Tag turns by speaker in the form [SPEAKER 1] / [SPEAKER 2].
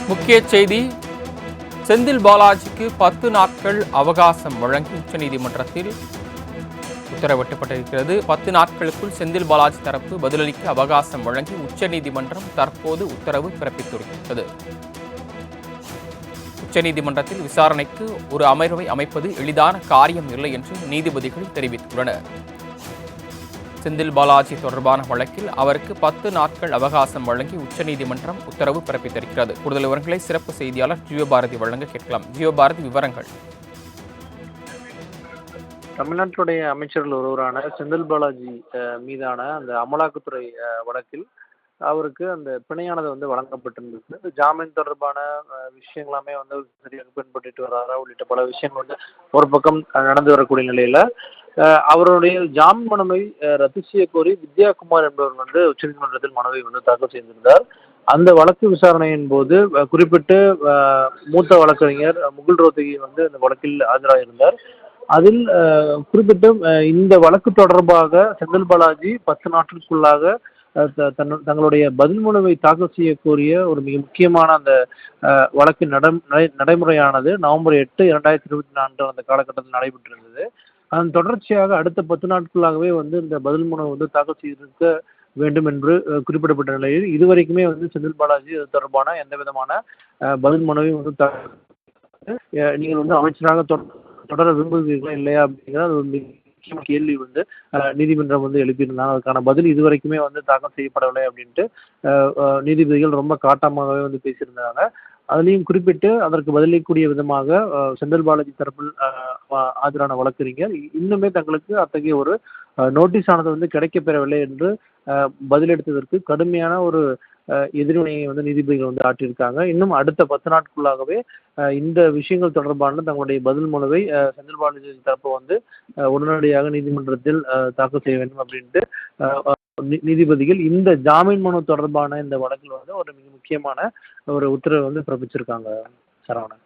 [SPEAKER 1] முக்கிய செய்தி: செந்தில் பாலாஜிக்கு 10 நாட்கள் அவகாசம் வழங்கி உச்சநீதிமன்றத்தில் உத்தரவிடப்பட்டிருக்கிறது. 10 நாட்களுக்குள் செந்தில் பாலாஜி தரப்பு பதிலளிக்க அவகாசம் வழங்கி உச்சநீதிமன்றம் தற்போது உத்தரவு பிறப்பித்திருக்கிறது. உச்சநீதிமன்றத்தில் விசாரணைக்கு ஒரு அமர்வை அமைப்பது எளிதான காரியம் இல்லை என்று நீதிபதிகள் தெரிவித்துள்ளனர். செந்தில் பாலாஜி தொடர்பான வழக்கில் அவருக்கு 10 நாட்கள் அவகாசம் வழங்கி உச்சநீதிமன்றம் உத்தரவு பிறப்பித்திருக்கிறது. கூடுதல் விவரங்களை சிறப்பு செய்தியாளர் ஜீவபாரதி வழங்க கேட்கலாம். ஜீவபாரதி, விவரங்கள்.
[SPEAKER 2] தமிழ்நாட்டுடைய அமைச்சர்கள் ஒருவரான செந்தில் பாலாஜி மீதான அந்த அமலாக்கத்துறை வழக்கில் அவருக்கு அந்த பிணையானது வழங்கப்பட்டிருந்தது. ஜாமீன் தொடர்பான விஷயங்களாமே சரியாக பின்பற்றிட்டு வர்றாரா உள்ளிட்ட பல விஷயங்கள் ஒரு பக்கம் நடந்து வரக்கூடிய நிலையில அவருடைய ஜாமீன் மனுவை ரத்து செய்ய கோரி வித்யாகுமார் என்பவர் உச்சநீதிமன்றத்தில் மனுவை தாக்கல் செய்திருந்தார். அந்த வழக்கு விசாரணையின் போது குறிப்பிட்டு மூத்த வழக்கறிஞர் முகுல் ரோத்தகி அந்த வழக்கில் ஆஜராகியிருந்தார். அதில் குறிப்பிட்டு இந்த வழக்கு தொடர்பாக செந்தில் பாலாஜி 10 நாட்களுக்குள்ளாக தங்களுடைய பதில் மனுவை தாக்கல் செய்ய கோரிய ஒரு மிக முக்கியமான அந்த வழக்கின் நடைமுறையானது நவம்பர் 8, 2024 அந்த காலகட்டத்தில் நடைபெற்றிருந்தது. அதன் தொடர்ச்சியாக அடுத்த 10 நாட்களாகவே இந்த பதில் மனு தாக்கல் செய்திருக்க வேண்டும் என்று குறிப்பிடப்பட்ட நிலையில் இதுவரைக்குமே செந்தில் பாலாஜி அது தொடர்பான எந்த விதமான பதில் மனுவையும் நீங்கள் அமைச்சராக தொடர விரும்புகிறீர்களா இல்லையா அப்படிங்கிற அது ஒரு முக்கியமான கேள்வி நீதிமன்றம் எழுப்பியிருந்தாங்க. அதுக்கான பதில் இதுவரைக்குமே தாக்கல் செய்யப்படவில்லை அப்படின்ட்டு நீதிபதிகள் ரொம்ப காட்டமாகவே பேசியிருந்தாங்க. அதுலேயும் குறிப்பிட்டு அதற்கு பதிலளிக்கக்கூடிய விதமாக செந்தில் பாலாஜி தரப்பில் ஆஜரான வழக்கறிஞர் இன்னுமே தங்களுக்கு அத்தகைய ஒரு நோட்டீஸ் ஆனது கிடைக்கப்பெறவில்லை என்று பதிலளித்ததற்கு கடுமையான ஒரு எதிர்வினையை நீதிபதிகள் ஆற்றியிருக்காங்க. இன்னும் அடுத்த 10 நாட்களுக்குள்ளாகவே இந்த விஷயங்கள் தொடர்பான தங்களுடைய பதில் மனுவை செந்தில் பாலாஜி தரப்பு உடனடியாக நீதிமன்றத்தில் தாக்கல் செய்ய வேண்டும் அப்படின்ட்டு நீதிபதிகள் இந்த ஜாமீன் மனு தொடர்பான இந்த வழக்கில் ஒரு மிக முக்கியமான ஒரு உத்தரவை பிறப்பிச்சிருக்காங்க. சரவணன்.